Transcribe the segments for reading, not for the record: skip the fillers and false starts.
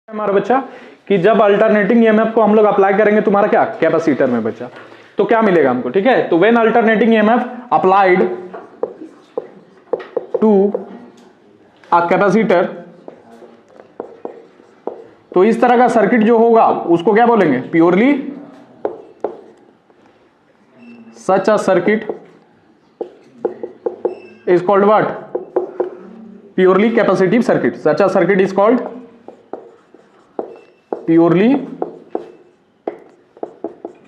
हमारा बच्चा कि जब अल्टरनेटिंग ईएमएफ को हम लोग अप्लाई करेंगे तुम्हारा क्या कैपेसिटर में बच्चा, तो क्या मिलेगा हमको, ठीक है। तो when alternating EMF applied to a capacitor, तो इस तरह का सर्किट जो होगा उसको क्या बोलेंगे, purely such a circuit is called what, purely capacitive circuit. Such a circuit is called purely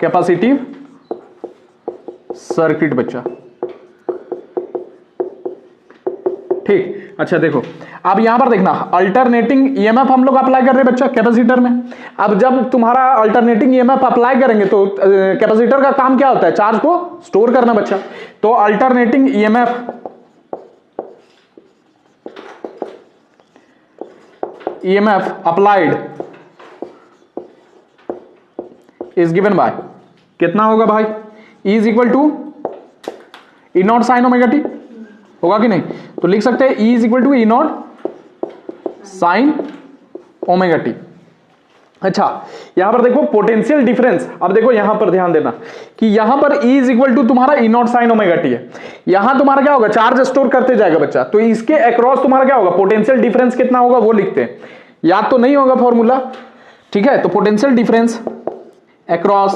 capacitive circuit बच्चा, ठीक। अच्छा देखो अब यहां पर देखना, अल्टरनेटिंग ईएमएफ हम लोग अप्लाई कर रहे हैं बच्चा कैपेसिटर में। अब जब तुम्हारा अल्टरनेटिंग ईएमएफ अप्लाई करेंगे तो कैपेसिटर का काम क्या होता है, चार्ज को स्टोर करना बच्चा। तो alternating EMF applied is given by, कितना होगा भाई, E is equal to E naught sine omega t, होगा कि नहीं। तो लिख सकते हैं E is equal to E naught sine omega t. अच्छा यहां पर देखो पोटेंशियल डिफरेंस, अब देखो यहां पर ध्यान देना कि यहां पर E इज इक्वल टू तुम्हारा E naught sine omega T है, यहां तुम्हारा क्या होगा, चार्ज स्टोर करते जाएगा बच्चा। तो इसके अक्रॉस तुम्हारा क्या होगा, पोटेंशियल डिफरेंस कितना होगा वो लिखते हैं, याद तो नहीं होगा फॉर्मूला, ठीक है। तो पोटेंशियल डिफरेंस अक्रॉस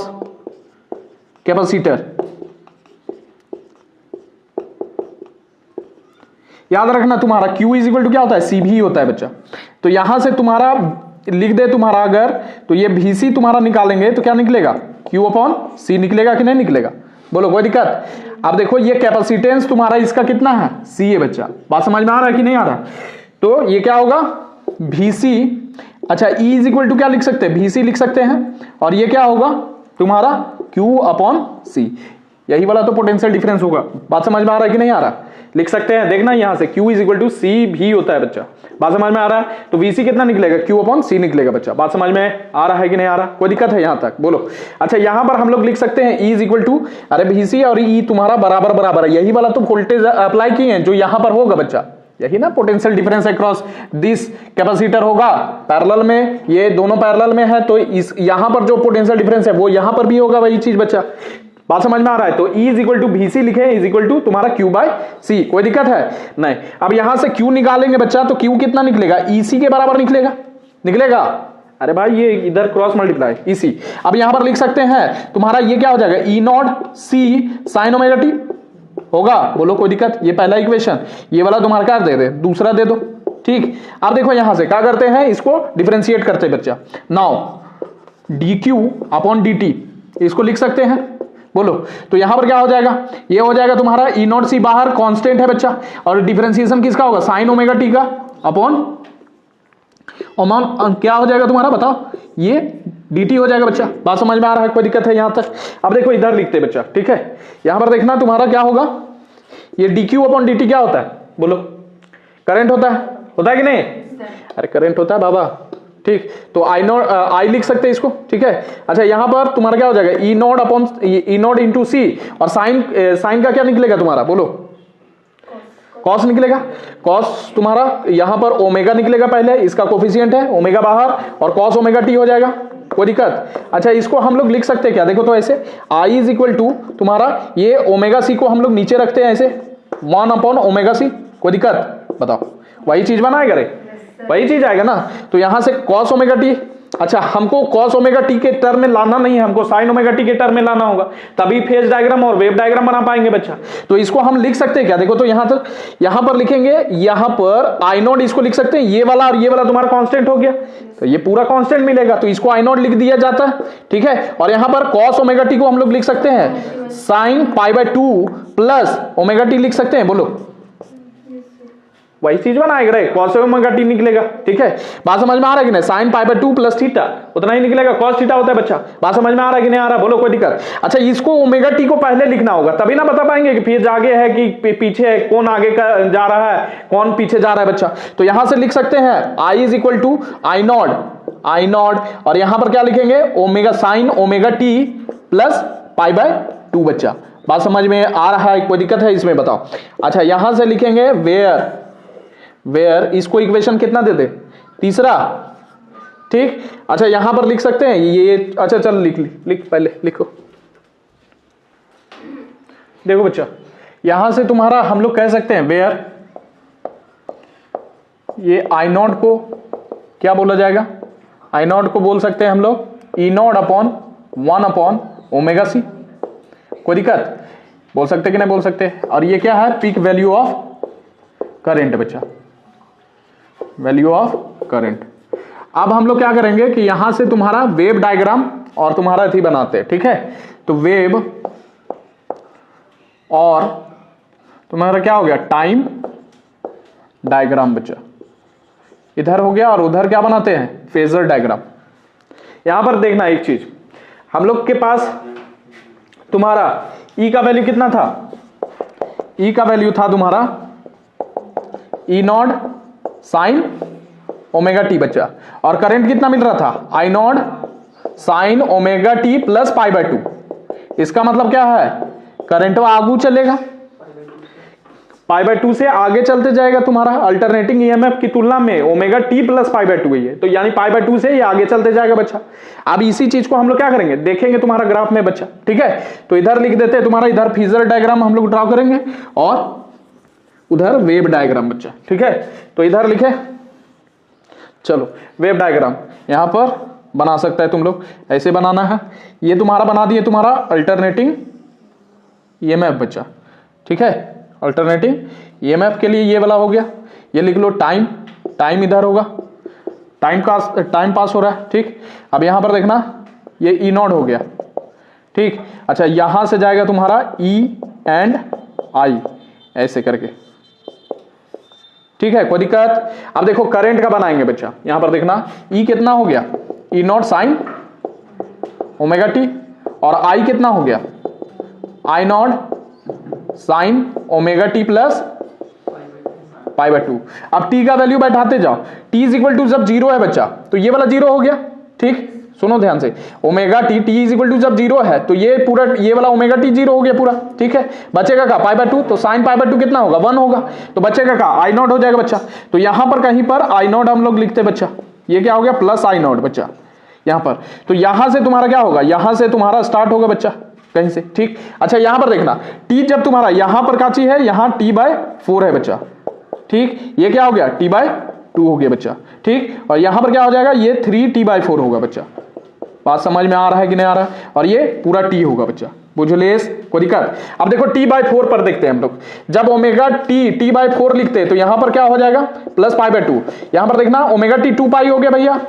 कैपेसिटर, याद रखना तुम्हारा Q इज इक्वल टू क्या होता है, CV होता है बच्चा। तो यहां से तुम्हारा लिख दे तुम्हारा अगर, तो ये VC तुम्हारा निकालेंगे तो क्या निकलेगा, Q अपॉन C निकलेगा कि नहीं निकलेगा, बोलो कोई दिक्कत। अब देखो ये कैपेसिटेंस तुम्हारा इसका कितना है, C है बच्चा, बात समझ में आ रहा है कि नहीं आ रहा। तो ये क्या होगा VC, अच्छा E इज इक्वल टू क्या लिख सकते हैं, VC लिख सकते हैं, और ये क्या होगा तुम्हारा Q अपॉन C, यही वाला तो पोटेंशियल डिफरेंस होगा। बात समझ में आ रहा है कि नहीं आ रहा, लिख सकते हैं, देखना यहां से Q is equal to C भी होता है बच्चा, बात समझ में आ रहा है। तो VC कितना निकलेगा, Q अपॉन C निकलेगा बच्चा, बात समझ में आ रहा है कि नहीं आ रहा, कोई दिक्कत है यहां तक, बोलो। अच्छा यहां पर हम लोग लिख सकते हैं E इज इक्वल टू, अरे VC और E तुम्हारा बराबर बराबर है, यही वाला तो वोल्टेज अप्लाई किए हैं जो यहां पर होगा बच्चा, यही ना potential difference across this capacitor होगा, पैरेलल में, ये दोनों पैरेलल में है, तो इस यहां पर जो पोटेंशियल डिफरेंस है वो यहां पर भी होगा, वही चीज बच्चा, बात समझ में आ रहा है। तो E is equal to VC लिखे, इज इक्वल टू तुम्हारा Q बाय C, कोई दिक्कत है नहीं। अब यहां से Q निकालेंगे बच्चा, तो Q कितना निकलेगा, EC के बराबर निकलेगा, निकलेगा, अरे भाई ये इधर क्रॉस मल्टीप्लाई EC। अब यहां पर लिख सकते हैं तुम्हारा ये क्या हो जाएगा, E not C sign omega t होगा, बोलो कोई दिक्कत। ये पहला इक्वेशन, ये वाला तुम्हारा क्या दे दे, दूसरा दे दो, ठीक। अब देखो यहां से क्या करते हैं, इसको डिफरेंशिएट करते हैं बच्चा। नाउ dq अपॉन dt इसको लिख सकते हैं, बोलो। तो यहां पर क्या हो जाएगा, ये हो जाएगा तुम्हारा E नॉट C बाहर कांस्टेंट है बच्चा, और डिफरेंशिएशन किसका होगा, साइन ओमेगा टी का अपॉन क्या हो जाएगा तुम्हारा, बताओ, ये dt हो जाएगा बच्चा, बात समझ में आ रहा है, कोई दिक्कत है यहां तक। अब देखो इधर लिखते बच्चा, ठीक है। यहां पर देखना तुम्हारा क्या होगा, ये dq अपॉन dt क्या होता है, बोलो, करंट होता है कि नहीं, अरे करंट होता है बाबा, ठीक। तो I लिख सकते हैं इसको, ठीक है। अच्छा यहां पर तुम्हारा क्या हो जाएगा, E not upon E not into C, और साइन का क्या निकलेगा तुम्हारा, बोलो, कॉस निकलेगा। कॉस तुम्हारा यहां पर ओमेगा निकलेगा, पहले इसका कोफिशिएंट है ओमेगा बाहर, और कॉस ओमेगा टी हो जाएगा, कोई दिक्कत। अच्छा इसको हम लोग लिख सकते हैं क्या, देखो तो ऐसे I इज इक्वल टू तुम्हारा ये ओमेगा C को हम लोग नीचे रखते हैं ऐसे 1 अपॉन ओमेगा C, कोई दिक्कत, बताओ, वही चीज बनाएगा रे, वही चीज आएगा ना। तो यहां से कॉस ओमेगा टी, अच्छा हमको कॉस ओमेगा टी के टर्म में लाना नहीं है, हमको साइन ओमेगा टी के टर्म में लाना होगा, तभी फेज डायग्राम और वेव डायग्राम बना पाएंगे बच्चा। तो इसको हम लिख सकते हैं क्या, देखो तो यहां तक, यहां पर लिखेंगे, यहां पर I नॉट इसको लिख सकते हैं, ये वाला और ये वाला तुम्हारा कांस्टेंट हो गया, तो ये पूरा कांस्टेंट मिलेगा, तो इसको I नॉट लिख दिया जाता है, ठीक है। और यहां पर कॉस ओमेगा टी को हम लोग लिख सकते हैं sine pi by 2 plus omega T लिख सकते हैं, बोलो, वही चीज बनाएगा रे, कॉस ओमेगा टी निकलेगा, ठीक है। बात समझ में आ रहा है कि नहीं, sine pi by 2 plus theta उतना ही निकलेगा, कॉस थीटा होता है बच्चा, बात समझ में आ रहा है कि नहीं आ रहा, बोलो कोई दिक्कत। अच्छा इसको ओमेगा टी को पहले लिखना होगा, तभी ना बता पाएंगे कि फिर आगे है कि पीछे है, कौन आगे का जा रहा है कौन पीछे जा रहा है बच्चा। तो यहां से लिख सकते हैं I is equal to I not, और यहां पर क्या लिखेंगे, omega sine omega T plus pi by 2 बच्चा, बात समझ में आ रहा है, कोई दिक्कत है इसमें, बताओ। अच्छा यहां से लिखेंगे वेयर इसको इक्वेशन कितना दे दे, तीसरा, ठीक। अच्छा यहां पर लिख सकते हैं ये, अच्छा चल लिख पहले लिखो। देखो बच्चा, यहां से तुम्हारा हम लोग कह सकते हैं वेयर, ये आई नॉट को क्या बोला जाएगा, आई नॉट को बोल सकते हैं हम लोग E naught upon 1 upon omega C. कोई दिक्कत, बोल सकते कि नहीं बोल सकते। और ये क्या है, पीक वैल्यू ऑफ करंट बच्चा, वैल्यू ऑफ करंट। अब हम लोग क्या करेंगे कि यहां से तुम्हारा वेव डायग्राम और तुम्हारा थी बनाते हैं, ठीक है। तो वेव और तुम्हारा क्या हो गया, टाइम डायग्राम बच्चा, इधर हो गया। और उधर क्या बनाते हैं, फेजर डायग्राम। यहां पर देखना एक चीज, हम लोग के पास तुम्हारा ई का वैल्यू कितना था, ई का वैल्यू था तुम्हारा E naught sine omega T बच्चा। और करंट कितना मिल रहा था, I naught sine omega T plus pi by 2। इसका मतलब क्या है, करंट आगू चलेगा, पाई बाय 2 से आगे चलते जाएगा तुम्हारा अल्टरनेटिंग ईएमएफ की तुलना में omega T plus pi by 2 है, तो यानी पाई बाय 2 से ये आगे चलते जाएगा बच्चा। अब इसी चीज को हम लोग क्या करेंगे, देखेंगे तुम्हारा ग्राफ में बच्चा, ठीक है। तो इधर लिख देते हैं तुम्हारा, इधर फेजर डायग्राम हम लोग ड्रॉ करेंगे और उधर वेव डायग्राम बच्चा, ठीक है। तो इधर लिखे, चलो वेव डायग्राम यहां पर बना सकता है तुम लोग, ऐसे बनाना है। ये तुम्हारा बना दिए तुम्हारा अल्टरनेटिंग ईएमएफ बच्चा, ठीक है। अल्टरनेटिंग ईएमएफ के लिए ये वाला हो गया, ये लिख लो टाइम, टाइम इधर होगा, टाइम पास हो रहा है, ठीक। अब यहां पर देखना ये ई नॉट हो गया, ठीक। अच्छा यहां से जाएगा तुम्हारा ई एंड आई ऐसे करके, ठीक है, कोई दिक्कत। अब देखो करंट का बनाएंगे बच्चा, यहां पर देखना ई कितना हो गया, E naught sine omega T, और आई कितना हो गया, I naught sine omega T plus pi by 2। अब टी का वैल्यू बैठाते जाओ, टी इज इक्वल टू जब 0 है बच्चा तो ये वाला 0 हो गया, ठीक। सुनो ध्यान से, omega t, t is equal to जब 0 है तो ये पूरा, ये वाला ओमेगा टी 0 हो गया पूरा, ठीक है। बचेगा का पाई बाय 2, तो साइन पाई बाय 2 कितना होगा, 1 होगा, तो बचेगा का आई नॉट हो जाएगा बच्चा। तो यहां पर कहीं पर आई नॉट हम लोग लिखते बच्चा, ये क्या हो गया प्लस आई नॉट बच्चा यहां पर। तो यहां से तुम्हारा क्या होगा, यहां से तुम्हारा स्टार्ट होगा बच्चा कहीं से, ठीक। अच्छा यहां पर देखना टी जब तुम्हारा यहां पर काची है, यहां टी बाय 4 है बच्चा, ठीक। ये क्या हो गया टी बाय 2 हो गया बच्चा, ठीक। और यहां पर क्या हो जाएगा, ये 3 टी बाय 4 होगा बच्चा। बात समझ में आ रहा है कि नहीं आ रहा है। और ये पूरा टी होगा बच्चा, बुझलेस, कोई दिक्कत। अब देखो टी बाय 4 पर देखते हैं हम लोग, जब ओमेगा टी बाय 4 लिखते हैं तो यहां पर क्या हो जाएगा प्लस पाई बाय 2। यहां पर देखना ओमेगा टी 2 पाई हो गया भैया,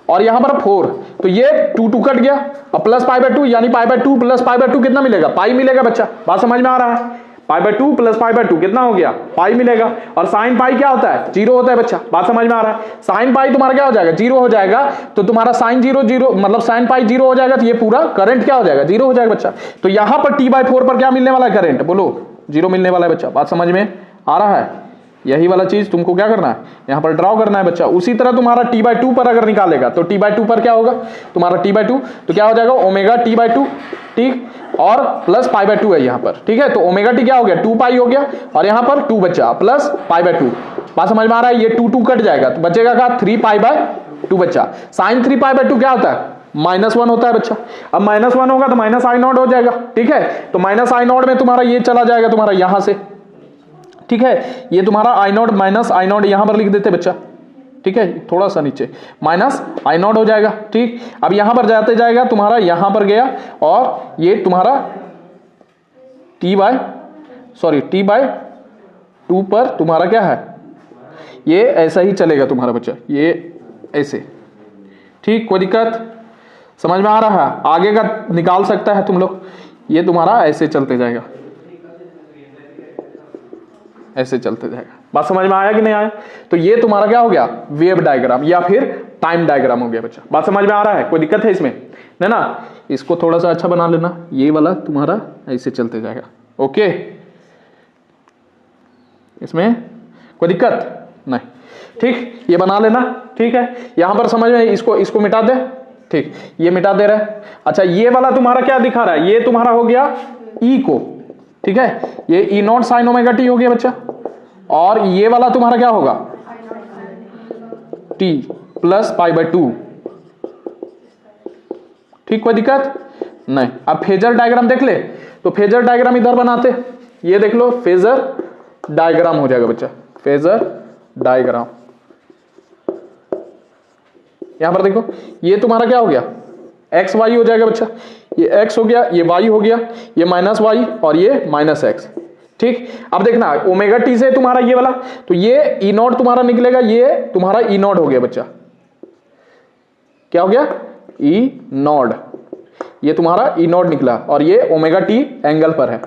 और यहां पर 4, तो ये 2 कट गया, और प्लस पाई बाय 2 यानी पाई बाय 2 प्लस पाई बाय 2 कितना मिलेगा, पाई मिलेगा बच्चा। बात समझ में आ रहा है, पाई बाय 2 प्लस पाई बाय 2 कितना हो गया, पाई मिलेगा। और साइन पाई क्या होता है, 0 होता है बच्चा। बात समझ में आ रहा है, साइन पाई तुम्हारा क्या हो जाएगा, 0 हो जाएगा, तो तुम्हारा साइन 0 मतलब साइन पाई 0 हो जाएगा, तो ये पूरा करंट क्या हो जाएगा, 0 हो जाएगा बच्चा। तो यहां पर टी बाय 4 पर क्या मिलने वाला है, करंट बोलो 0 मिलने वाला है बच्चा। बात समझ में आ रहा है, यही वाला चीज तुमको क्या करना है, यहां पर ड्रॉ करना है बच्चा। उसी तरह तुम्हारा टी बाय 2 पर अगर निकालेगा तो टी बाय 2 पर क्या होगा तुम्हारा, टी बाय 2 तो क्या हो जाएगा ओमेगा टी बाय 2, ठीक, और प्लस पाई बाय 2 है यहां पर, ठीक है। तो ओमेगा टी क्या हो गया 2 पाई हो गया, और यहां पर 2 बच्चा प्लस पाई बाय 2। बात समझ में आ रहा है, ये 2 कट जाएगा तो बचेगा का 3 पाई बाय 2 बच्चा। साइन 3 पाई बाय 2 क्या होता है, -1 होता है बच्चा। अब -1 होगा तो माइनस आई नॉट हो जाएगा, ठीक है। तो माइनस आई नॉट में तुम्हारा ये चला जाएगा तुम्हारा यहां से, ठीक है। ये तुम्हारा आई नॉट माइनस आई नॉट यहां पर लिख देते बच्चा, ठीक है, थोड़ा सा नीचे माइनस आई नॉट हो जाएगा, ठीक। अब यहां पर जाते जाएगा तुम्हारा, यहां पर गया, और ये तुम्हारा टी बाय 2 पर तुम्हारा क्या है, ये ऐसा ही चलेगा तुम्हारा बच्चा, ये ऐसे, ठीक, कोई दिक्कत समझ में आ रहा है। आगे का निकाल सकता है तुम लोग, ये तुम्हारा ऐसे चलते जाएगा, ऐसे चलते जाएगा। बात समझ में आया कि नहीं आया। तो ये तुम्हारा क्या हो गया, वेव डायग्राम या फिर टाइम डायग्राम हो गया बच्चा। बात समझ में आ रहा है, कोई दिक्कत है इसमें नहीं ना। इसको थोड़ा सा अच्छा बना लेना, ये वाला तुम्हारा ऐसे चलते जाएगा, ओके। इसमें कोई दिक्कत नहीं, ठीक, ये बना लेना, ठीक है। यहां पर समझ में, इसको मिटा दे, ठीक, ये मिटा दे रहे। अच्छा ये वाला तुम्हारा क्या दिखा रहा है, ये तुम्हारा हो गया ई को, ठीक है, ये ई नॉट साइन ओमेगा टी हो गया बच्चा। और ये वाला तुम्हारा क्या होगा, टी प्लस पाई बाय 2, ठीक, कोई दिक्कत नहीं। अब फेजर डायग्राम देख ले, तो फेजर डायग्राम इधर बनाते, ये देख लो फेजर डायग्राम हो जाएगा बच्चा, फेजर डायग्राम। यहां पर देखो ये तुम्हारा क्या हो गया, एक्स वाई हो जाएगा बच्चा, ये एक्स हो गया, ये वाई हो गया, ये माइनस वाई और ये माइनस एक्स। ठीक, अब देखना ओमेगा टी से तुम्हारा ये वाला, तो ये ई नॉट तुम्हारा निकलेगा, ये तुम्हारा ई नॉट हो गया बच्चा, क्या हो गया ई नॉट, ये तुम्हारा ई नॉट निकला और ये ओमेगा टी एंगल पर है।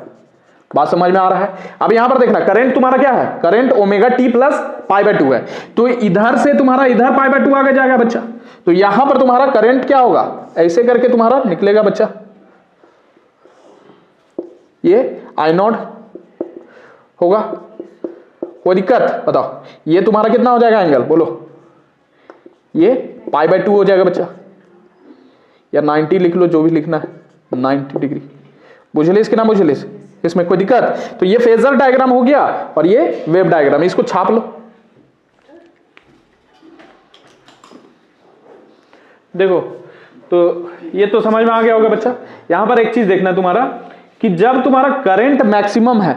बात समझ में आ रहा है। अब यहां पर देखना करंट तुम्हारा क्या है, current omega T plus pi by 2 है, तो इधर से तुम्हारा इधर पाई बाय 2 आगे जाएगा बच्चा, तो यहां पर तुम्हारा करंट क्या होगा, ऐसे करके तुम्हारा निकलेगा बच्चा, ये आई नॉट होगा। कोई दिक्कत बताओ, ये तुम्हारा कितना हो जाएगा एंगल बोलो, ये पाई बाय 2 हो जाएगा बच्चा, या 90 लिख लो, जो भी लिखना है 90 डिग्री। बुझलिस कि ना बुझलिस, इसमें कोई दिक्कत। तो ये फेजर डायग्राम हो गया और ये वेव डायग्राम, इसको छाप लो। देखो तो ये तो समझ में आ गया होगा बच्चा। यहां पर एक चीज देखना तुम्हारा कि जब तुम्हारा करंट मैक्सिमम है,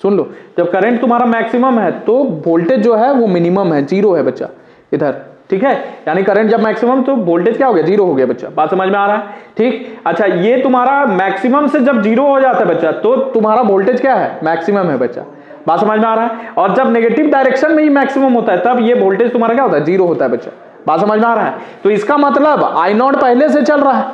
सुन लो, जब करंट तुम्हारा मैक्सिमम है तो वोल्टेज जो है वो मिनिमम है, जीरो है बच्चा इधर, ठीक है। यानी करंट जब मैक्सिमम तो वोल्टेज क्या हो गया, जीरो हो गया बच्चा। बात समझ में आ रहा है, ठीक। अच्छा, ये तुम्हारा मैक्सिमम से जब जीरो हो जाता है बच्चा तो तुम्हारा वोल्टेज क्या है, मैक्सिमम है बच्चा। बात समझ में आ रहा है। और जब नेगेटिव डायरेक्शन में ही मैक्सिमम होता है तब ये वोल्टेज तुम्हारा क्या होता है, जीरो होता है बच्चा। बात समझ में आ रहा है। तो इसका मतलब आई नॉट पहले से चल रहा है।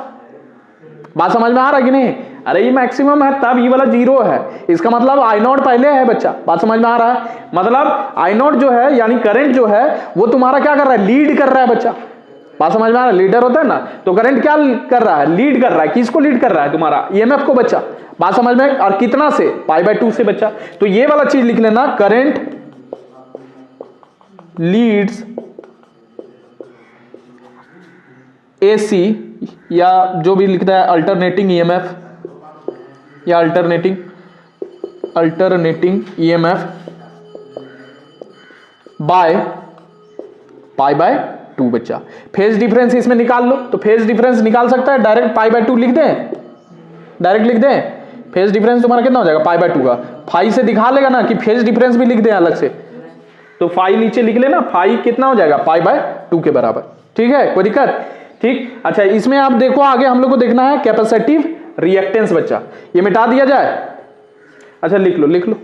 बात समझ में आ रहा है कि नहीं, अरे ये मैक्सिमम है तब ये वाला जीरो है, इसका मतलब आई नॉट पहले है बच्चा। बात समझ में आ रहा है। मतलब आई नॉट जो है यानी करंट जो है वो तुम्हारा क्या कर रहा है, लीड कर रहा है बच्चा। बात समझ में आ रहा है, लीडर होता है ना, तो करंट क्या कर रहा है, लीड कर रहा है। किसको लीड कर रहा है, तुम्हारा ईएमएफ को बच्चा। बात समझ में, और कितना से, पाई बाय 2 से बच्चा। तो ये वाला चीज लिख लेना, करंट लीड्स एसी, या जो भी लिखता है अल्टरनेटिंग ईएमएफ या alternating EMF by pi by 2 बच्चा। फेज डिफरेंस इसमें निकाल लो, तो फेज डिफरेंस निकाल सकता है डायरेक्ट, पाई बाय 2 लिख दें, डायरेक्ट लिख दें। फेज डिफरेंस तुम्हारा कितना हो जाएगा, पाई बाय 2 का। फाई से दिखा लेगा ना कि फेज डिफरेंस भी लिख दें अलग से, तो फाई नीचे लिख लेना, फाई कितना हो जाएगा, पाई बाय 2 के बराबर। ठीक है, कोई दिक्कत, ठीक। अच्छा, इसमें आप देखो आगे हम लोग को देखना है कैपेसिटिव रिएक्टेंस बच्चा। ये मिटा दिया जाए, अच्छा लिख लो लिख लो।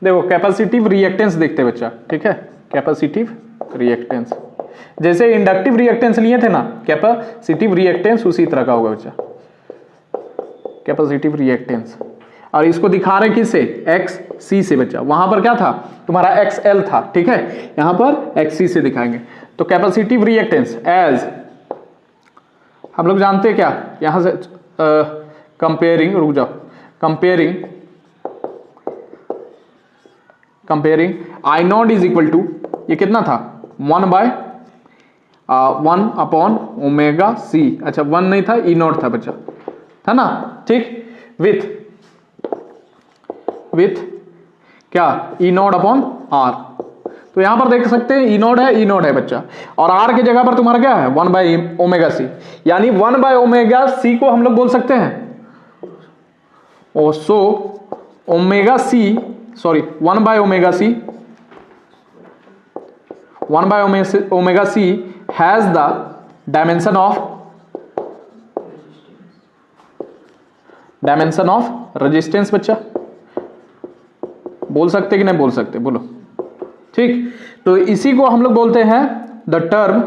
देखो कैपेसिटिव रिएक्टेंस देखते बच्चा, ठीक है। कैपेसिटिव रिएक्टेंस जैसे इंडक्टिव रिएक्टेंस लिए थे ना, कैपेसिटिव रिएक्टेंस उसी तरह का होगा बच्चा, कैपेसिटिव रिएक्टेंस। और इसको दिखा रहे किससे, एक्स सी से बच्चा। वहां पर क्या था तुम्हारा एक्स एल था, ठीक है, यहां पर एक्स सी से दिखाएंगे। तो कैपेसिटिव रिएक्टेंस एज हम लोग जानते हैं क्या, यहां से कंपेयरिंग, रुक जाओ, comparing I not is equal to, ये कितना था 1 अपॉन ओमेगा सी। अच्छा 1 नहीं था, ई नॉट था बच्चा, था ना, ठीक। विथ क्या, ई नॉट अपॉन आर। तो यहां पर देख सकते हैं ई नॉट है बच्चा, और आर की जगह पर तुम्हारा क्या है 1 बाय ओमेगा सी। यानी 1 बाय ओमेगा सी को हम लोग बोल सकते हैं, oh so omega C, sorry 1 by omega C, 1 by omega C has the dimension of resistance बच्चा। बोल सकते कि नहीं बोल सकते, बोलो, ठीक। तो इसी को हम लोग बोलते हैं द टर्म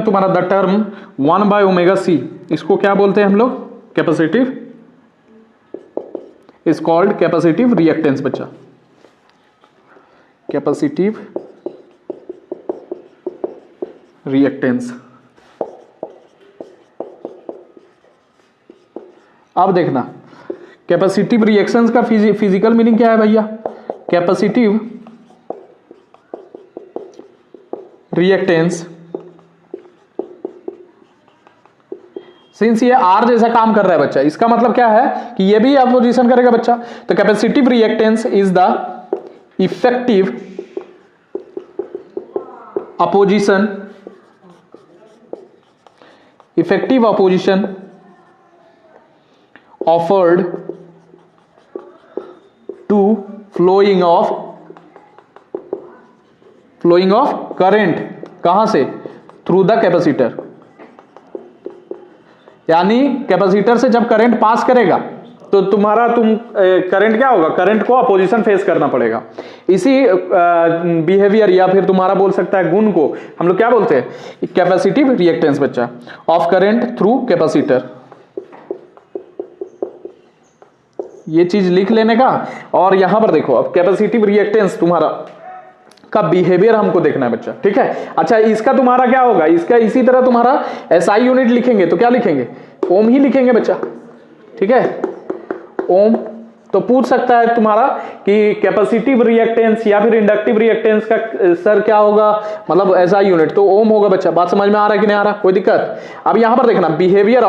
तुम्हारा, the term 1 by omega C, इसको क्या बोलते हैं हम लोग, capacitive, is called capacitive reactance बच्चा, कैपेसिटिव रिएक्टेंस। अब देखना कैपेसिटिव रिएक्शंस का फिजिकल मीनिंग क्या है भैया, कैपेसिटिव रिएक्टेंस, सिंस ये आर जैसा काम कर रहा है बच्चा, इसका मतलब क्या है कि ये भी अपोजिशन करेगा बच्चा। तो capacitive reactance is the effective opposition effective opposition offered to flowing of current, कहां से? Through the capacitor. यानी कैपेसिटर से जब करंट पास करेगा तो करंट क्या होगा? करंट को अपोजिशन फेस करना पड़ेगा। इसी बिहेवियर या फिर तुम्हारा बोल सकता है गुण को हम लोग क्या बोलते हैं? कैपेसिटिव रिएक्टेंस बच्चा, ऑफ करंट थ्रू कैपेसिटर। ये चीज लिख लेने का। और यहां पर देखो, अब कैपेसिटिव रिएक्टेंस तुम्हारा का बिहेवियर हमको देखना है बच्चा, ठीक है। अच्छा, इसका तुम्हारा क्या होगा? इसका इसी तरह तुम्हारा एसआई यूनिट लिखेंगे तो क्या लिखेंगे? ओम ही लिखेंगे बच्चा, ठीक है, ओम। तो पूछ सकता है तुम्हारा कि कैपेसिटिव रिएक्टेंस या फिर इंडक्टिव रिएक्टेंस का सर क्या होगा, मतलब एसआई यूनिट, तो ओम होगा बच्चा। बात समझ में आ रहा है कि नहीं आ रहा? कोई दिक्कत? अब यहां पर देखना, behaviour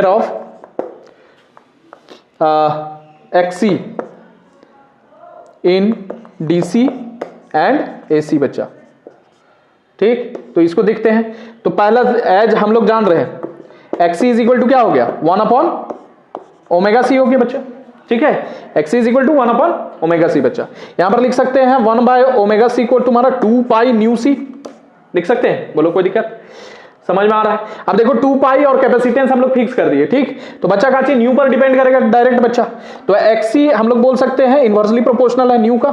of XC in DC and AC बच्चा, ठीक। तो इसको देखते हैं। तो पहला एज हम लोग जान रहे हैं, एक्सी इज इक्वल टू क्या हो गया? 1/ω c हो गया बच्चा, ठीक है। X C is equal to 1/ω c बच्चा। यहां पर लिख सकते हैं 1/ω c को तुम्हारा 2π/c लिख सकते हैं। बोलो कोई दिक्कत? समझ में आ रहा है? अब देखो 2π और कैपेसिटेंस हम लोग फिक्स कर दिए, ठीक। तो बच्चा का न्यू पर डिपेंड करेगा डायरेक्ट बच्चा। तो एक्सी हम लोग बोल सकते हैं इनवर्सली प्रोपोर्शनल है न्यू का,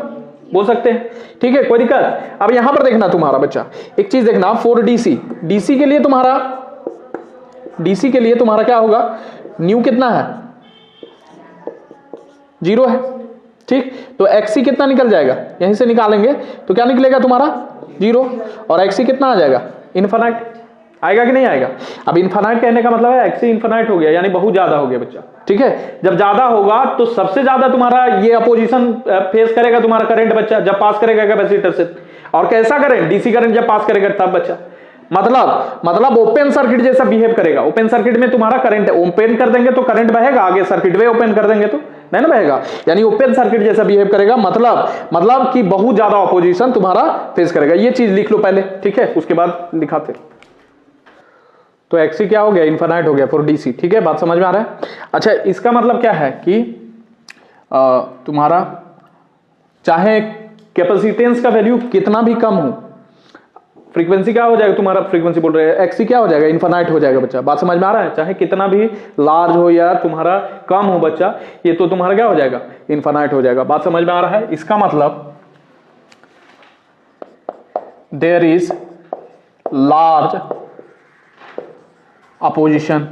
बोल सकते हैं, ठीक है, कोई दिक्कत? अब यहां पर देखना तुम्हारा बच्चा, एक चीज देखना, फॉर डीसी के लिए तुम्हारा क्या होगा? न्यू कितना है? 0 है, ठीक। तो एक्सी कितना निकल जाएगा? यहीं से निकालेंगे तो क्या निकलेगा तुम्हारा? 0। और एक्सी कितना आ जाएगा? इनफाइनाइट आएगा कि नहीं आएगा? अब इनफाइनाइट कहने का मतलब है एक्सी इनफाइनाइट हो गया, यानी बहुत ज्यादा हो गया बच्चा, ठीक है। जब ज्यादा होगा तो सबसे ज्यादा तुम्हारा ये अपोजिशन फेस करेगा तुम्हारा करंट बच्चा, जब पास करेगा कैपेसिटर से। और कैसा करंट? डीसी करंट जब पास करेगा तब बच्चा। मतलब ओपन सर्किट जैसा बिहेव करेगा। ओपन सर्किट में तुम्हारा करंट ओपन कर देंगे तो करंट बहेगा, आगे सर्किट वे ओपन कर देंगे तो नहीं ना बहेगा, यानी ओपन सर्किट जैसा बिहेव करेगा। मतलब कि बहुत ज्यादा अपोजिशन तुम्हारा फेस करेगा। ये चीज लिख लो पहले, ठीक है, उसके बाद दिखाते। तो एक्सी क्या हो गया? इनफाइनाइट हो गया फॉर डीसी, ठीक है। बात समझ में आ रहा है? अच्छा, इसका मतलब क्या है कि तुम्हारा चाहे कैपेसिटेंस का वैल्यू कितना भी कम हो, फ्रीक्वेंसी क्या हो जाएगा तुम्हारा? फ्रीक्वेंसी बोल रहे हैं, एक्सी क्या हो जाएगा? इनफाइनाइट हो जाएगा बच्चा। बात समझ में आ रहा है? चाहे कितना भी लार्ज हो या तुम्हारा कम हो बच्चा, ये तो तुम्हारा क्या हो जाएगा? इनफाइनाइट हो जाएगा। बात समझ में आ रहा है? इसका मतलब there is large opposition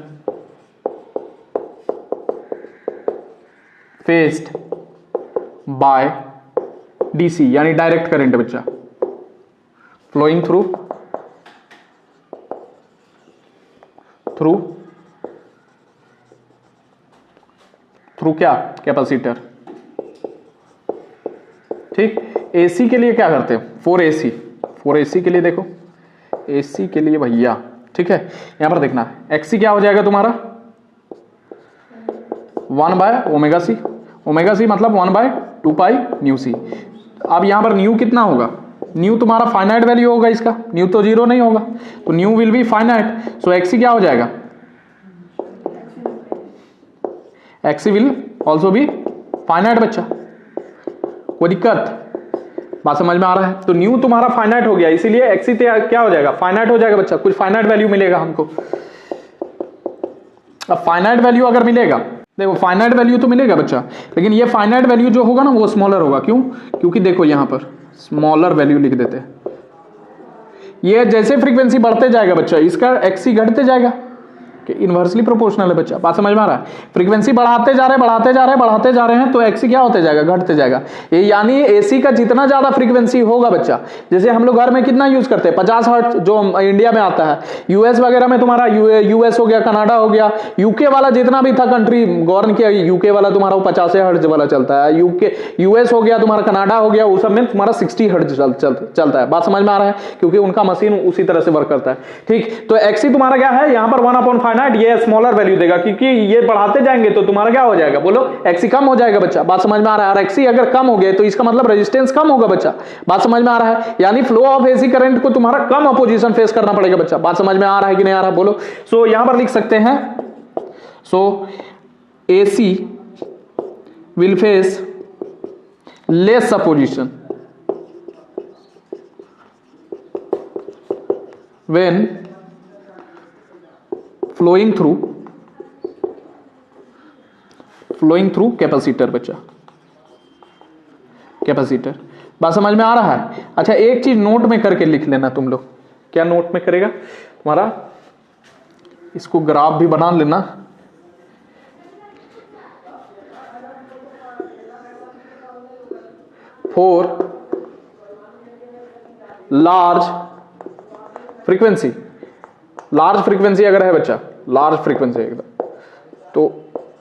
faced by DC, यानी डायरेक्ट करंट बच्चा, फ्लोइंग थ्रू क्या? कैपेसिटर, ठीक। एसी के लिए क्या करते हैं? फॉर एसी के लिए देखो, एसी के लिए भैया, ठीक है, यहां पर देखना एक्सी क्या हो जाएगा तुम्हारा? 1/ω c मतलब 1/2π/c। अब यहां पर न्यू कितना होगा? न्यू तुम्हारा फाइनाइट वैल्यू होगा इसका, न्यू तो 0 नहीं होगा, तो nu will be finite. So XC क्या हो जाएगा? XC will also be finite बच्चा। कोई दिक्कत? बात समझ में आ रहा है? तो न्यू तुम्हारा फाइनाइट हो गया, इसीलिए एक्सी क्या हो जाएगा? फाइनाइट हो जाएगा बच्चा। कुछ फाइनाइट वैल्यू मिलेगा हमको। अब फाइनाइट वैल्यू अगर मिलेगा, देखो फाइनाइट वैल्यू तो मिलेगा बच्चा, लेकिन ये फाइनाइट वैल्यू जो होगा ना वो स्मॉलर होगा। क्यों? क्योंकि देखो यहां पर स्मॉलर वैल्यू लिख देते हैं। ये जैसे फ्रीक्वेंसी बढ़ते जाएगा बच्चा, इसका एक्सी घटते जाएगा, कि इनवर्सली प्रोपोर्शनल है बच्चा। बात समझ में आ रहा है? फ्रीक्वेंसी बढ़ाते जा रहे हैं तो एक्सी क्या होते जाएगा? घटते जाएगा। ये यानी एसी का जितना ज्यादा फ्रीक्वेंसी होगा बच्चा, जैसे हम लोग घर में कितना यूज करते हैं? 50 हर्ट्ज जो इंडिया में आता है। यूएस वगैरह में तुम्हारा यूएस हो गया, कनाडा हो गया, यूके वाला जितना भी था कंट्री गवर्न किया, यूके वाला तुम्हारा 50 हर्ट्ज वाला चलता है। यूएस हो गया तुम्हारा, कनाडा हो गया, उस सब में तुम्हारा 60 हर्ट्ज चलता है। बात समझ में आ रहा है? क्योंकि उनका मशीन उसी तरह से वर्क करता है, ठीक। तो एक्सी तुम्हारा क्या है? यहाँ पर 1/5 इनफाइनाइट ये स्मॉलर वैल्यू देगा, क्योंकि ये बढ़ाते जाएंगे तो तुम्हारा क्या हो जाएगा, बोलो एक्सी कम हो जाएगा बच्चा। बात समझ में आ रहा है? और एक्सी अगर कम हो गए तो इसका मतलब रेजिस्टेंस कम होगा बच्चा। बात समझ में आ रहा है? यानी फ्लो ऑफ एसी करंट को तुम्हारा कम अपोजिशन फेस करना पड़ेगा बच्चा। बात समझ में आ रहा है कि नहीं आ रहा, बोलो। सो यहां पर लिख सकते हैं, so AC will face less opposition when flowing through capacitor बच्चा, कैपेसिटर। बात समझ में आ रहा है? अच्छा एक चीज नोट में करके लिख लेना तुम लोग। क्या नोट में करेगा तुम्हारा, इसको ग्राफ भी बना लेना। For large frequency, large frequency अगर है बच्चा, लार्ज फ्रीक्वेंसी एकदम, तो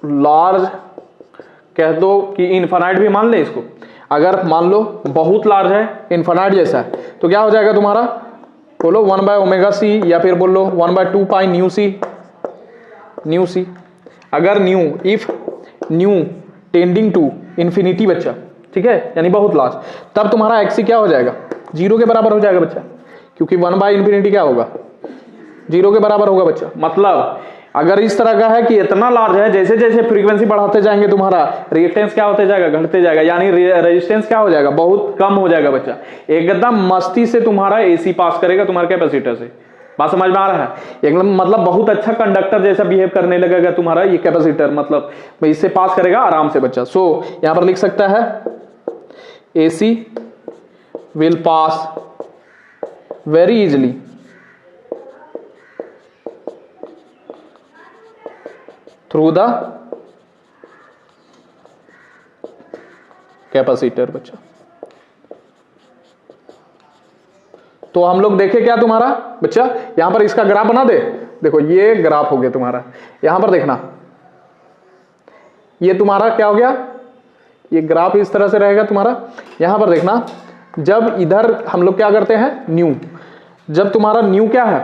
लार्ज कह दो कि इनफाइनाइट भी मान ले इसको। अगर मान लो बहुत लार्ज है, इनफाइनाइट जैसा है, तो क्या हो जाएगा तुम्हारा, बोलो 1/ωc, या फिर बोलो 1/2 पाई न्यू सी। अगर nu, if nu tending to infinity बच्चा, ठीक है, यानी बहुत लार्ज, तब तुम्हारा एक्सी क्या हो जाएगा, 0 के बराबर हो जाएगा बच्चा, क्योंकि 1/∞ क्या होगा, 0 के बराबर होगा बच्चा। मतलब अगर इस तरह का है कि इतना लार्ज है, जैसे जैसे फ्रीक्वेंसी बढ़ाते जाएंगे तुम्हारा रिएक्टेंस क्या होते जाएगा, घटते जाएगा, यानी रेजिस्टेंस क्या हो जाएगा, बहुत कम हो जाएगा बच्चा। एकदम मस्ती से तुम्हारा एसी पास करेगा तुम्हारे कैपेसिटर से। बात समझ में आ रहा है? एकदम मतलब बहुत अच्छा कंडक्टर जैसा बिहेव करने लगेगा तुम्हारा ये कैपेसिटर, मतलब इससे पास करेगा आराम से बच्चा। सो यहां पर लिख सकता है AC will pass very easily through the capacitor बच्चा। तो हम लोग देखे क्या तुम्हारा बच्चा, यहां पर इसका ग्राफ बना दे। देखो ये ग्राफ हो गया तुम्हारा, यहां पर देखना, ये तुम्हारा क्या हो गया, ये ग्राफ इस तरह से रहेगा तुम्हारा। यहां पर देखना, जब इधर हम लोग क्या करते हैं, न्यू, जब तुम्हारा न्यू क्या है,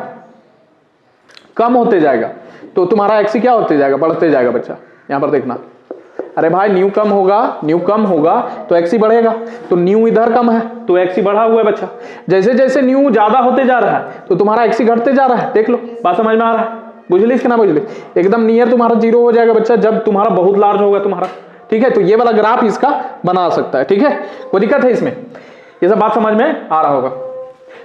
कम होते जाएगा, तो तुम्हारा एक्सी क्या होते जाएगा, बढ़ते जाएगा बच्चा। यहां पर देखना, अरे भाई न्यू कम होगा तो एक्सी बढ़ेगा, तो न्यू इधर कम है तो एक्सी बढ़ा हुआ है बच्चा। जैसे जैसे न्यू ज्यादा होते जा रहा है तो तुम्हारा एक्सी घटते जा रहा है। देख लो, बात समझ में आ रहा है, बुझलिस कि ना बुझलिस? एकदम नियर तुम्हारा 0 हो जाएगा बच्चा जब तुम्हारा बहुत लार्ज होगा तुम्हारा, ठीक है। तो ये वाला ग्राफ इसका बना सकता है, ठीक है, कोई दिक्कत है इसमें? ये सब बात समझ में आ रहा होगा।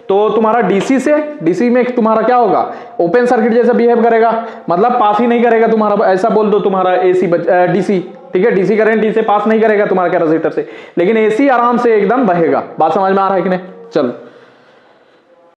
तो तुम्हारा डीसी में तुम्हारा क्या होगा, ओपन सर्किट जैसा बिहेव करेगा, मतलब पास ही नहीं करेगा तुम्हारा, ऐसा बोल दो तुम्हारा डीसी, ठीक है, डीसी करंट इसे पास नहीं करेगा तुम्हारा कैपेसिटर से, लेकिन एसी आराम से एकदम बहेगा। बात समझ में आ रहा है कि नहीं? चलो